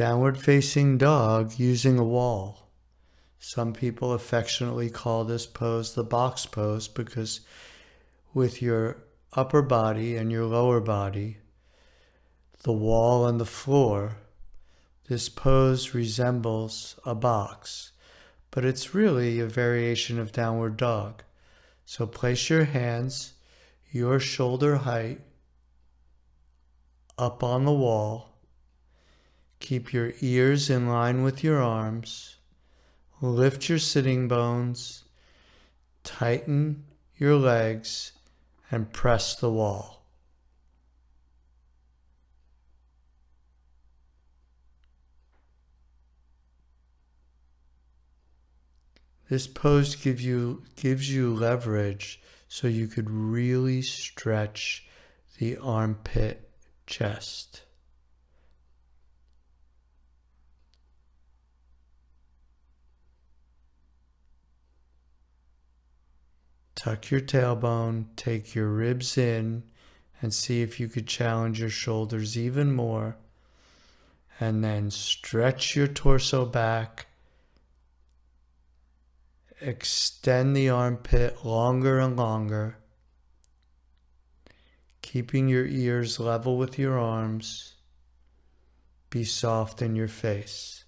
Downward facing dog using a wall. Some people affectionately call this pose the box pose because with your upper body and your lower body, the wall and the floor, this pose resembles a box, but it's really a variation of downward dog. So place your hands, your shoulder height, up on the wall. Keep your ears in line with your arms. Lift your sitting bones. Tighten your legs and press the wall. This pose gives you leverage so you could really stretch the armpit chest. Tuck your tailbone, take your ribs in, and see if you could challenge your shoulders even more. And then stretch your torso back. Extend the armpit longer and longer, keeping your ears level with your arms. Be soft in your face,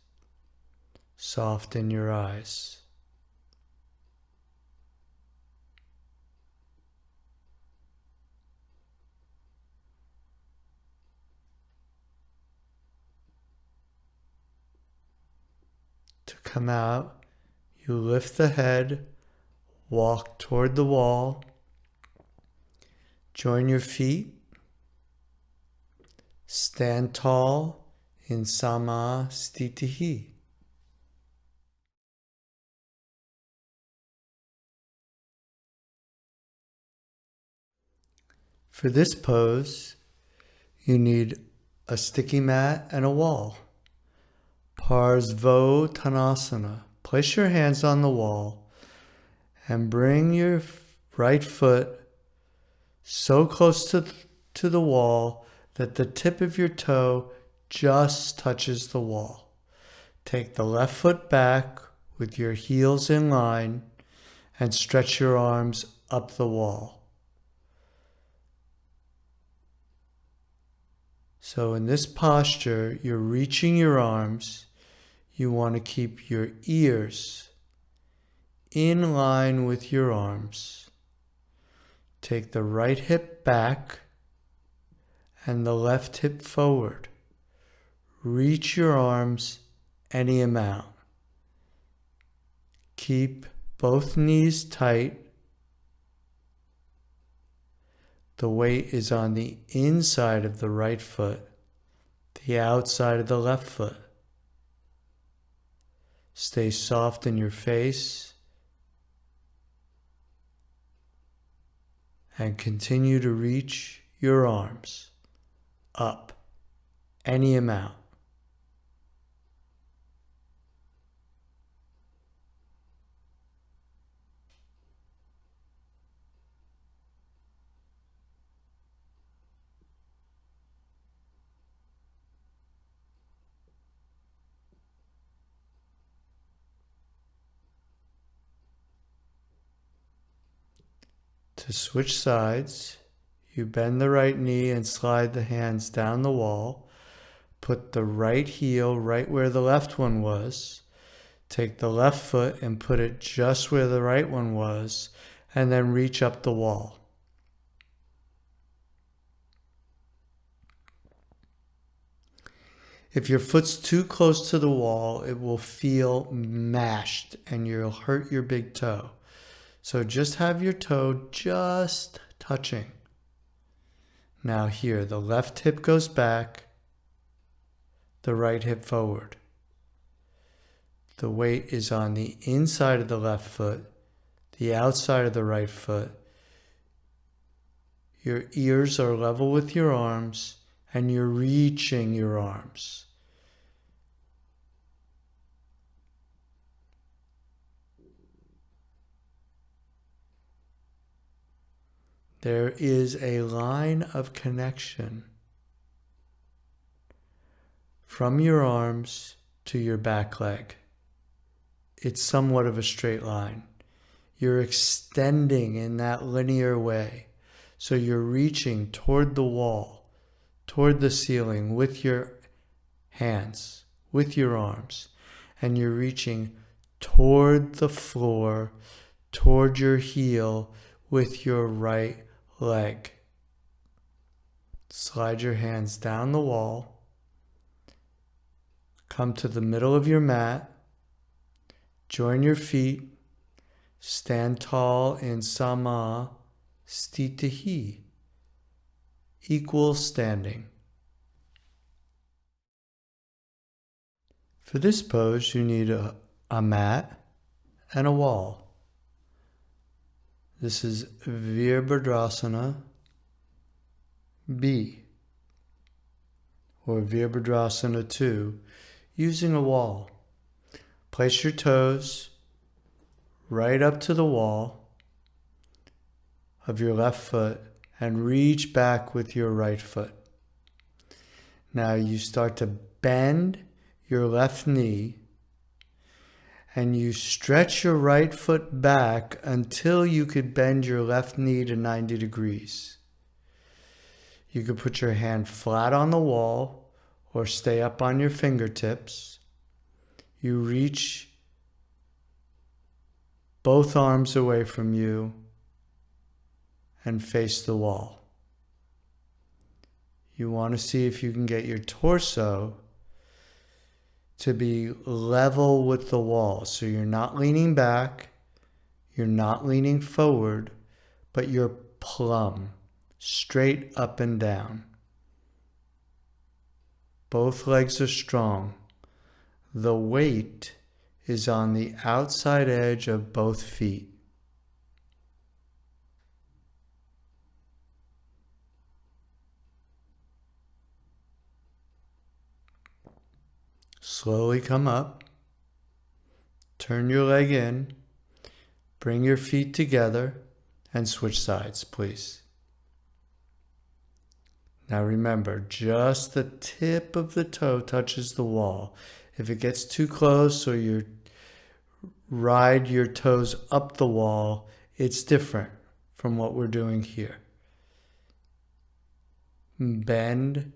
soft in your eyes. To come out, you lift the head, walk toward the wall, join your feet, stand tall in Samastitihi. For this pose, you need a sticky mat and a wall. Parsvottanasana. Place your hands on the wall and bring your right foot so close to the wall that the tip of your toe just touches the wall. Take the left foot back with your heels in line and stretch your arms up the wall. So in this posture, you're reaching your arms. You want to keep your ears in line with your arms. Take the right hip back and the left hip forward. Reach your arms any amount. Keep both knees tight. The weight is on the inside of the right foot, the outside of the left foot. Stay soft in your face and continue to reach your arms up any amount. To switch sides, you bend the right knee and slide the hands down the wall. Put the right heel right where the left one was. Take the left foot and put it just where the right one was, and then reach up the wall. If your foot's too close to the wall, it will feel mashed and you'll hurt your big toe. So just have your toe just touching. Now here, the left hip goes back, the right hip forward. The weight is on the inside of the left foot, the outside of the right foot. Your ears are level with your arms and you're reaching your arms. There is a line of connection from your arms to your back leg. It's somewhat of a straight line. You're extending in that linear way. So you're reaching toward the wall, toward the ceiling with your hands, with your arms. And you're reaching toward the floor, toward your heel with your right leg. Slide your hands down the wall. Come to the middle of your mat. Join your feet. Stand tall in Modestini, equal standing. For this pose, you need a mat and a wall. This is Virabhadrasana B, or Virabhadrasana 2, using a wall. Place your toes right up to the wall of your left foot and reach back with your right foot. Now you start to bend your left knee and you stretch your right foot back until you could bend your left knee to 90 degrees. You could put your hand flat on the wall or stay up on your fingertips. You reach both arms away from you and face the wall. You want to see if you can get your torso to be level with the wall. So you're not leaning back, you're not leaning forward, but you're plumb, straight up and down. Both legs are strong. The weight is on the outside edge of both feet. Slowly come up, turn your leg in, bring your feet together, and switch sides, please. Now remember, just the tip of the toe touches the wall. If it gets too close or you ride your toes up the wall, it's different from what we're doing here. Bend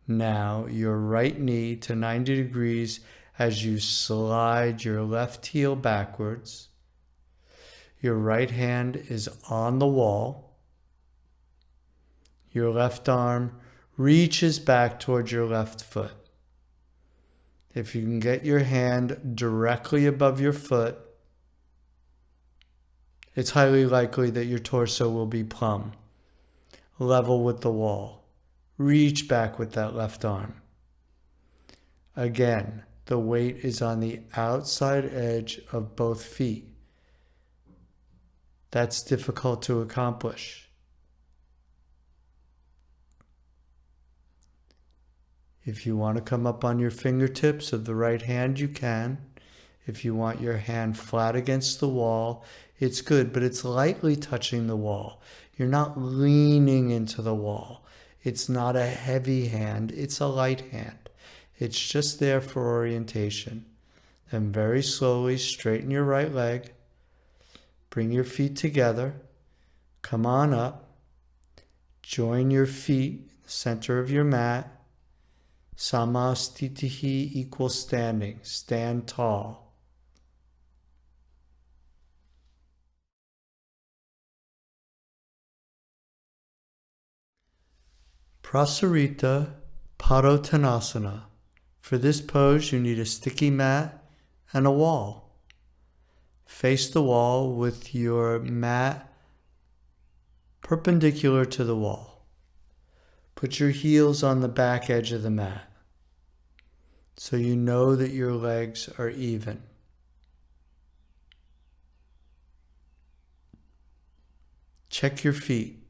now your right knee to 90 degrees as you slide your left heel backwards. Your right hand is on the wall. Your left arm reaches back towards your left foot. If you can get your hand directly above your foot, it's highly likely that your torso will be plumb, level with the wall. Reach back with that left arm. Again, the weight is on the outside edge of both feet. That's difficult to accomplish. If you want to come up on your fingertips of the right hand, you can. If you want your hand flat against the wall, it's good, but it's lightly touching the wall. You're not leaning into the wall. It's not a heavy hand, it's a light hand. It's just there for orientation. Then very slowly straighten your right leg. Bring your feet together. Come on up. Join your feet, center of your mat. Samastitihi, equal standing. Stand tall. Prasarita Padottanasana. For this pose, you need a sticky mat and a wall. Face the wall with your mat perpendicular to the wall. Put your heels on the back edge of the mat so you know that your legs are even. Check your feet.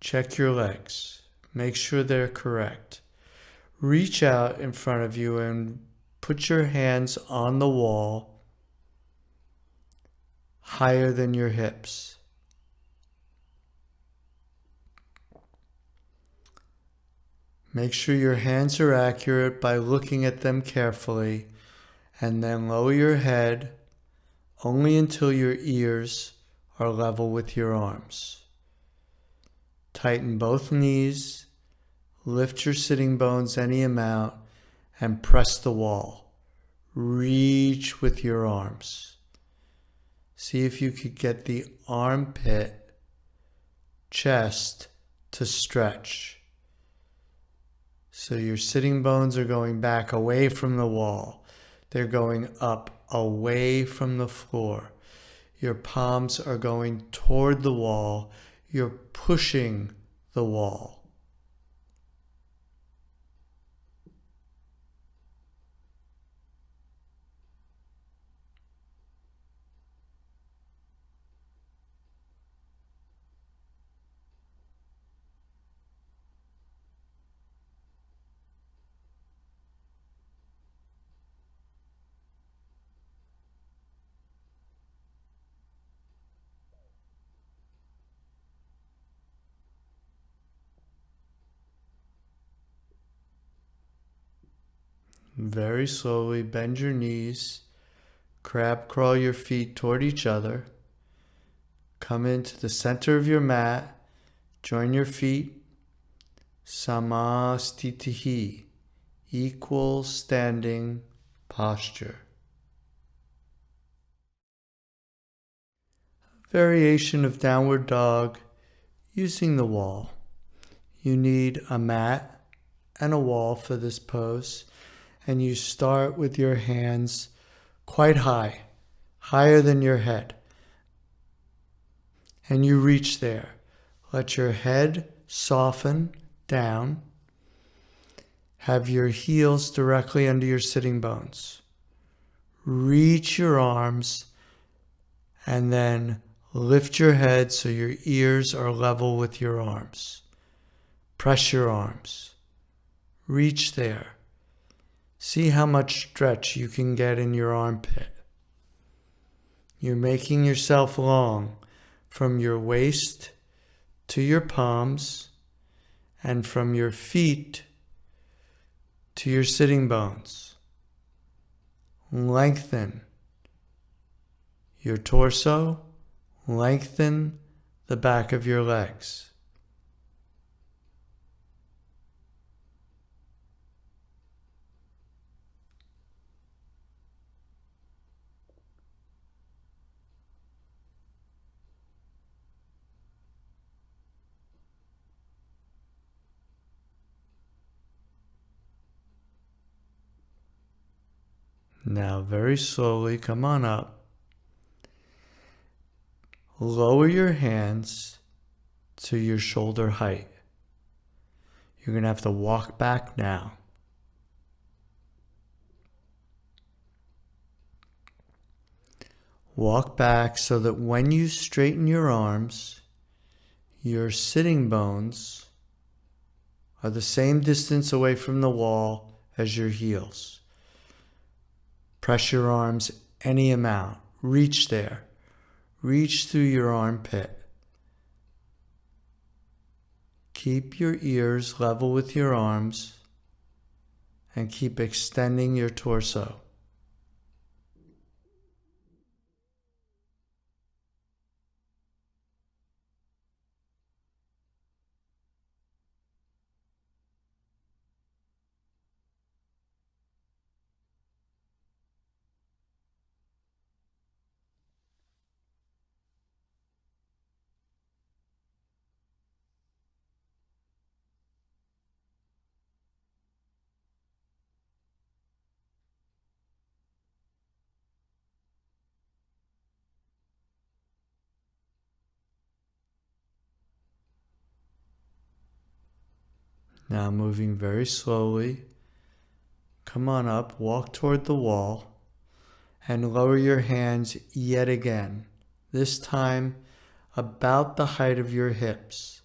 Check your legs. Make sure they're correct. Reach out in front of you and put your hands on the wall higher than your hips. Make sure your hands are accurate by looking at them carefully, and then lower your head only until your ears are level with your arms. Tighten both knees, lift your sitting bones any amount, and press the wall. Reach with your arms. See if you could get the armpit, chest to stretch. So your sitting bones are going back away from the wall. They're going up away from the floor. Your palms are going toward the wall. You're pushing the wall. Very slowly bend your knees, crab crawl your feet toward each other, come into the center of your mat, join your feet, samastitihi, equal standing posture. Variation of downward dog using the wall. You need a mat and a wall for this pose, and you start with your hands quite high, higher than your head. And you reach there. Let your head soften down. Have your heels directly under your sitting bones. Reach your arms and then lift your head so your ears are level with your arms. Press your arms. Reach there. See how much stretch you can get in your armpit. You're making yourself long from your waist to your palms and from your feet to your sitting bones. Lengthen your torso, lengthen the back of your legs. Now very slowly come on up. Lower your hands to your shoulder height. You're going to have to walk back now. Walk back so that when you straighten your arms, your sitting bones are the same distance away from the wall as your heels. Press your arms any amount. Reach there. Reach through your armpit. Keep your ears level with your arms and keep extending your torso. Now moving very slowly, come on up, walk toward the wall, and lower your hands yet again. This time about the height of your hips.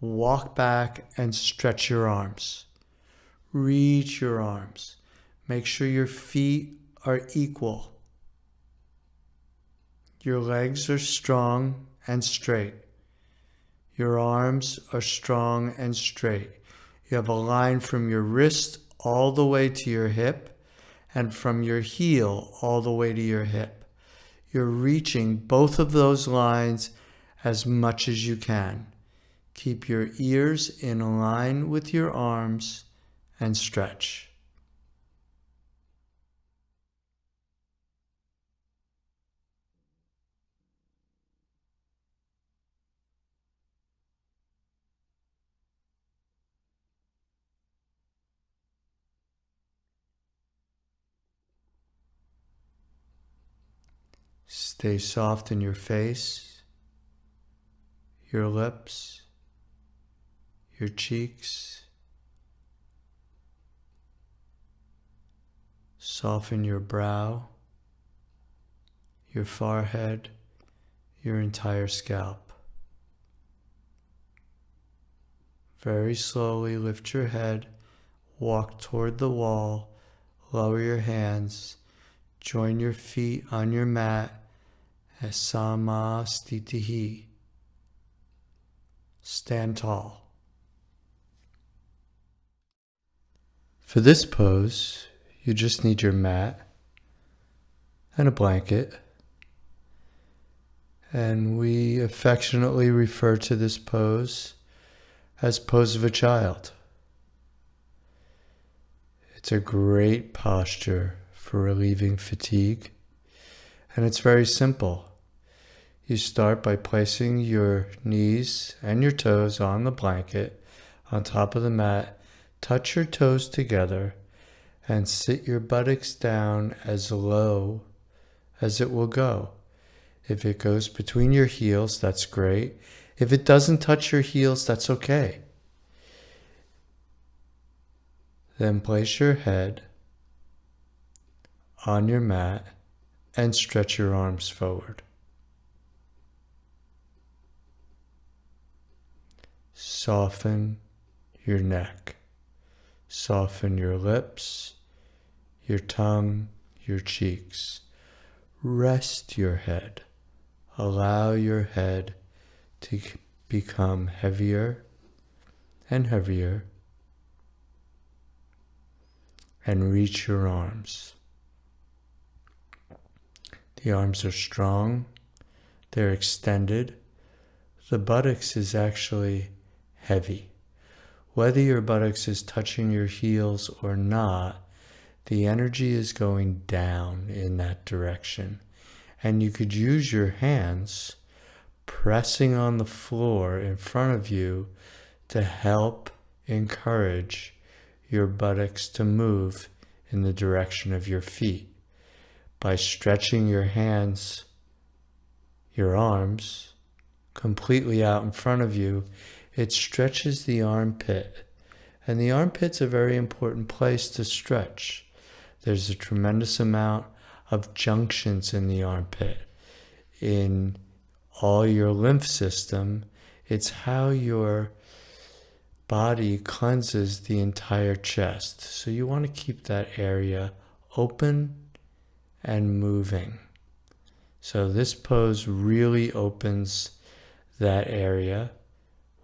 Walk back and stretch your arms. Reach your arms. Make sure your feet are equal. Your legs are strong and straight. Your arms are strong and straight. You have a line from your wrist all the way to your hip and from your heel all the way to your hip. You're reaching both of those lines as much as you can. Keep your ears in line with your arms and stretch. Stay soft in your face, your lips, your cheeks. Soften your brow, your forehead, your entire scalp. Very slowly lift your head, walk toward the wall, lower your hands, join your feet on your mat as Samastitihi. Stand tall. For this pose, you just need your mat and a blanket. And we affectionately refer to this pose as pose of a child. It's a great posture for relieving fatigue. And it's very simple. You start by placing your knees and your toes on the blanket on top of the mat. Touch your toes together and sit your buttocks down as low as it will go. If it goes between your heels, that's great. If it doesn't touch your heels, that's okay. Then place your head on your mat and stretch your arms forward. Soften your neck. Soften your lips, your tongue, your cheeks. Rest your head. Allow your head to become heavier and heavier. And reach your arms. The arms are strong. They're extended. The buttocks is actually heavy. Whether your buttocks is touching your heels or not, the energy is going down in that direction. And you could use your hands pressing on the floor in front of you to help encourage your buttocks to move in the direction of your feet. By stretching your hands, your arms, completely out in front of you, it stretches the armpit. And the armpit's a very important place to stretch. There's a tremendous amount of junctions in the armpit. In all your lymph system, it's how your body cleanses the entire chest. So you want to keep that area open and moving. So this pose really opens that area,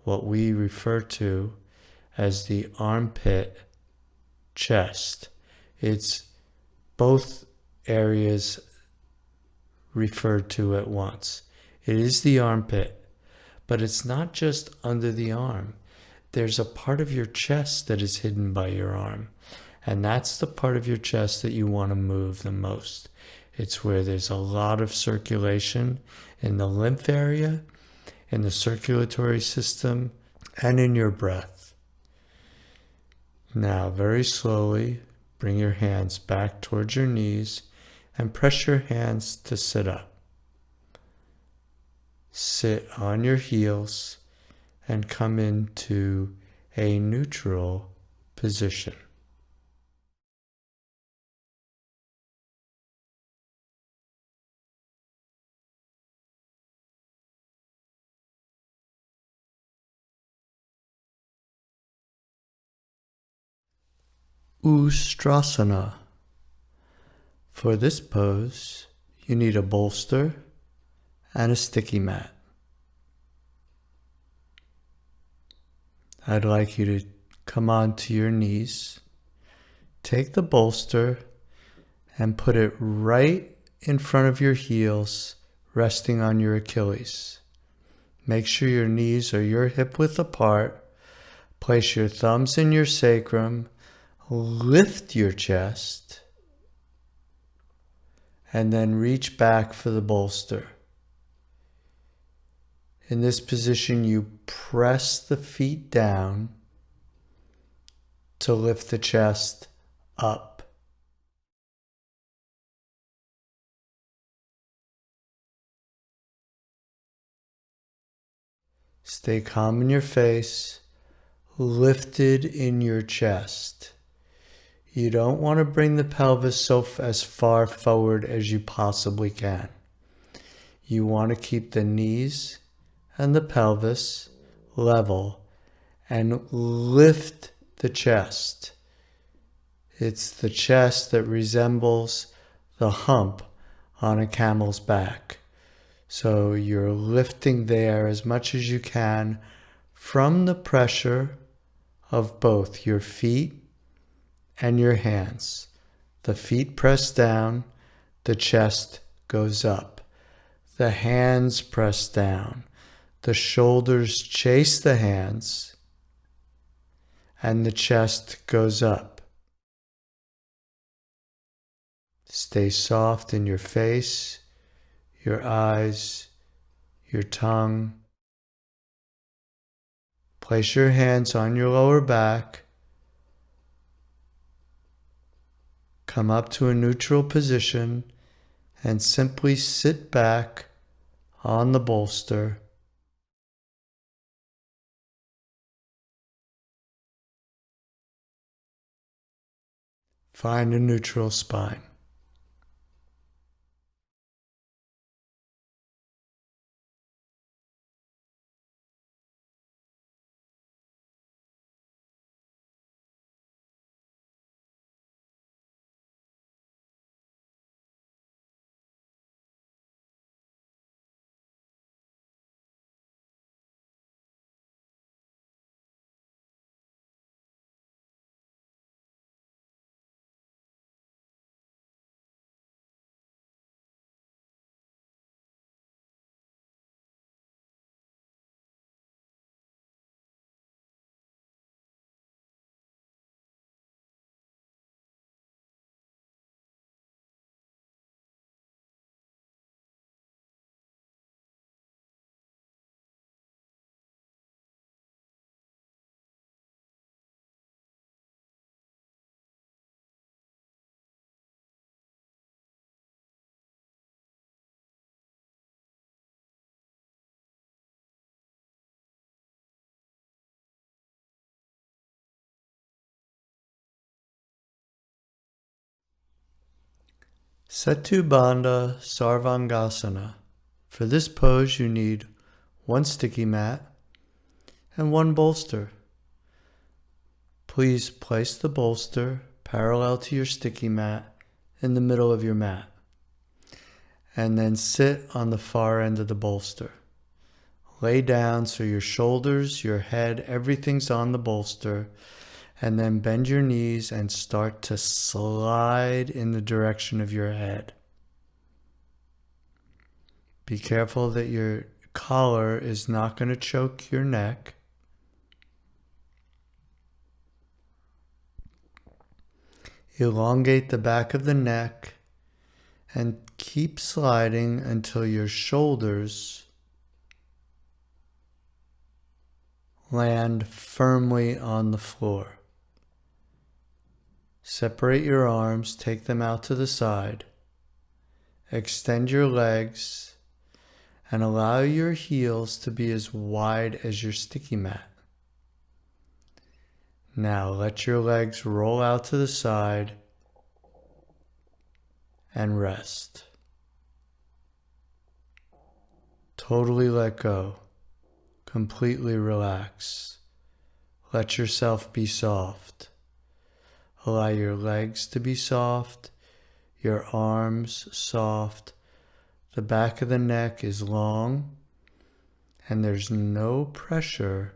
what we refer to as the armpit chest. It's both areas referred to at once. It is the armpit, but it's not just under the arm. There's a part of your chest that is hidden by your arm, and that's the part of your chest that you want to move the most. It's where there's a lot of circulation in the lymph area, in the circulatory system, and in your breath. Now, very slowly, bring your hands back towards your knees and press your hands to sit up. Sit on your heels and come into a neutral position. Ustrasana. For this pose, you need a bolster and a sticky mat. I'd like you to come onto your knees. Take the bolster and put it right in front of your heels, resting on your Achilles. Make sure your knees are your hip width apart. Place your thumbs in your sacrum. Lift your chest. And then reach back for the bolster. In this position, you press the feet down to lift the chest up. Stay calm in your face, lifted in your chest. You don't want to bring the pelvis as far forward as you possibly can. You want to keep the knees and the pelvis level and lift the chest. It's the chest that resembles the hump on a camel's back. So you're lifting there as much as you can from the pressure of both your feet and your hands. The feet press down, the chest goes up. The hands press down, the shoulders chase the hands, and the chest goes up. Stay soft in your face, your eyes, your tongue. Place your hands on your lower back. Come up to a neutral position and simply sit back on the bolster. Find a neutral spine. Setu Bandha Sarvangasana. For this pose, you need one sticky mat and one bolster. Please place the bolster parallel to your sticky mat in the middle of your mat, and then sit on the far end of the bolster. Lay down so your shoulders, your head, everything's on the bolster, and then bend your knees and start to slide in the direction of your head. Be careful that your collar is not going to choke your neck. Elongate the back of the neck and keep sliding until your shoulders land firmly on the floor. Separate your arms, take them out to the side. Extend your legs and allow your heels to be as wide as your sticky mat. Now let your legs roll out to the side and rest. Totally let go. Completely relax. Let yourself be soft. Allow your legs to be soft, your arms soft. The back of the neck is long, and there's no pressure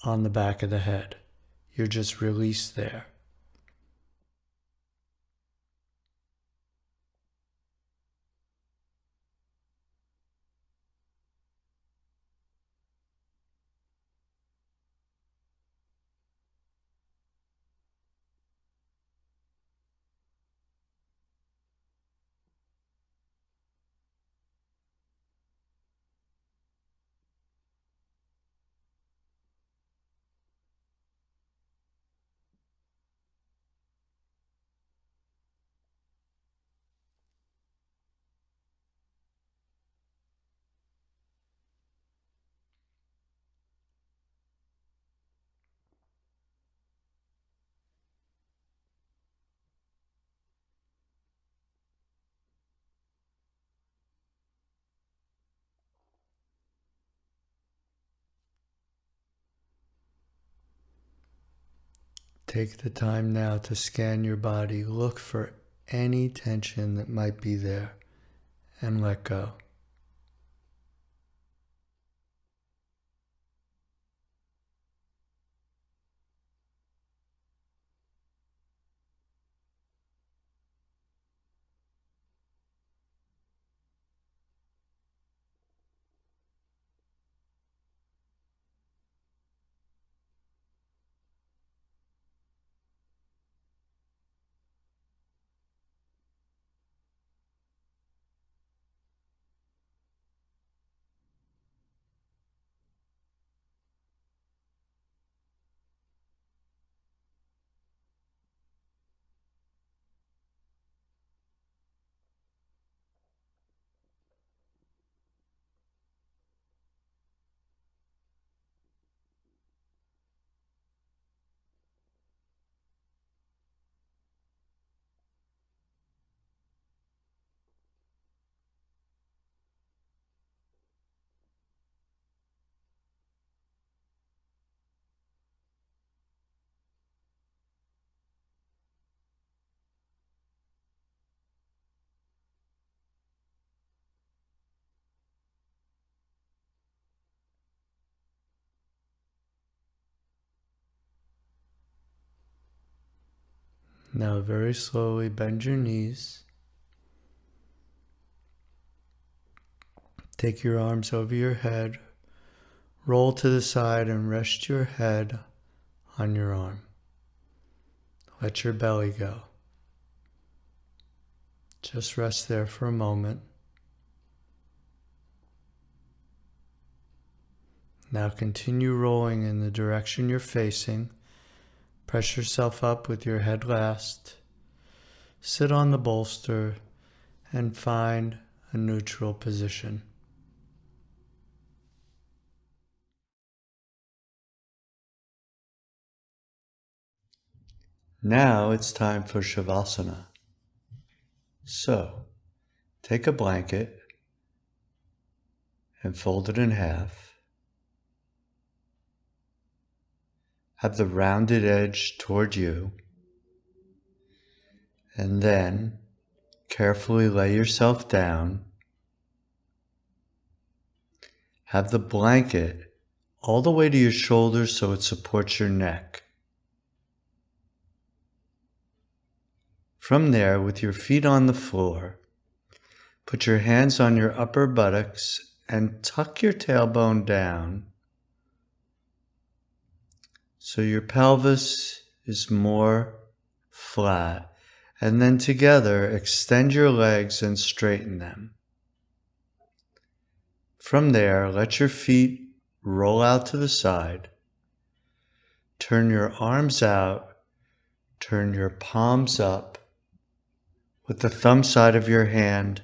on the back of the head. You're just released there. Take the time now to scan your body. Look for any tension that might be there and let go. Now very slowly bend your knees. Take your arms over your head. Roll to the side and rest your head on your arm. Let your belly go. Just rest there for a moment. Now continue rolling in the direction you're facing. Press yourself up with your head last. Sit on the bolster and find a neutral position. Now it's time for Shavasana. So, take a blanket and fold it in half. Have the rounded edge toward you. And then carefully lay yourself down. Have the blanket all the way to your shoulders so it supports your neck. From there, with your feet on the floor, put your hands on your upper buttocks and tuck your tailbone down so your pelvis is more flat. And then together, extend your legs and straighten them. From there, let your feet roll out to the side. Turn your arms out. Turn your palms up with the thumb side of your hand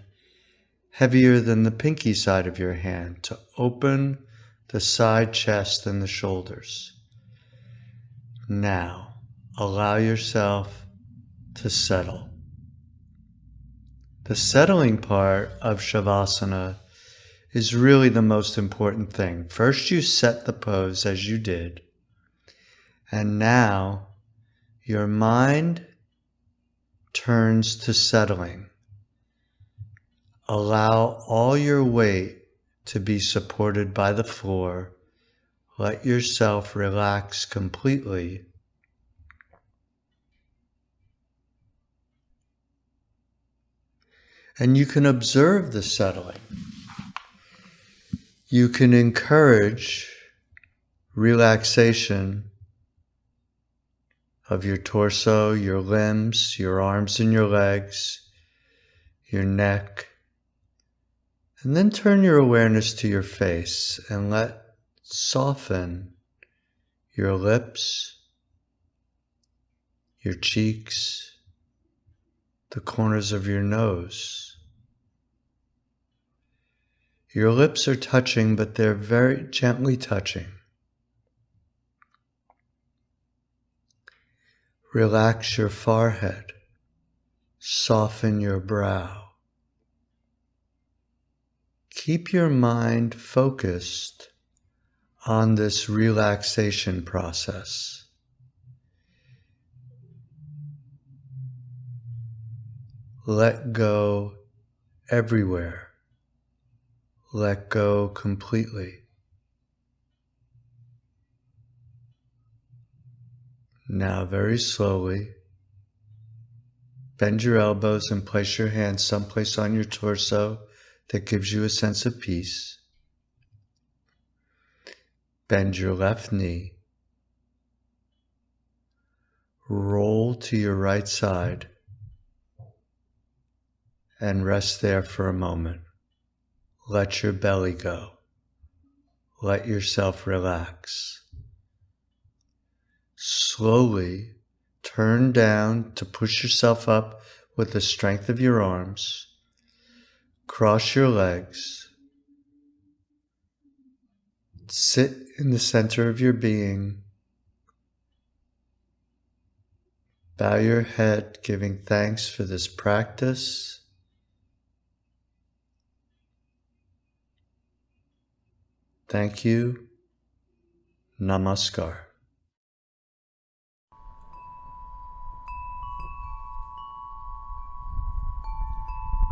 heavier than the pinky side of your hand to open the side chest and the shoulders. Now, allow yourself to settle. The settling part of Shavasana is really the most important thing. First, you set the pose as you did, and now your mind turns to settling. Allow all your weight to be supported by the floor Let yourself relax completely. And you can observe the settling. You can encourage relaxation of your torso, your limbs, your arms and your legs, your neck. And then turn your awareness to your face and soften your lips, your cheeks, the corners of your nose. Your lips are touching, but they're very gently touching. Relax your forehead. Soften your brow. Keep your mind focused on this relaxation process. Let go everywhere. Let go completely. Now very slowly, bend your elbows and place your hands someplace on your torso that gives you a sense of peace. Bend your left knee. Roll to your right side and rest there for a moment. Let your belly go. Let yourself relax. Slowly turn down to push yourself up with the strength of your arms. Cross your legs. Sit in the center of your being. Bow your head, giving thanks for this practice. Thank you. Namaskar.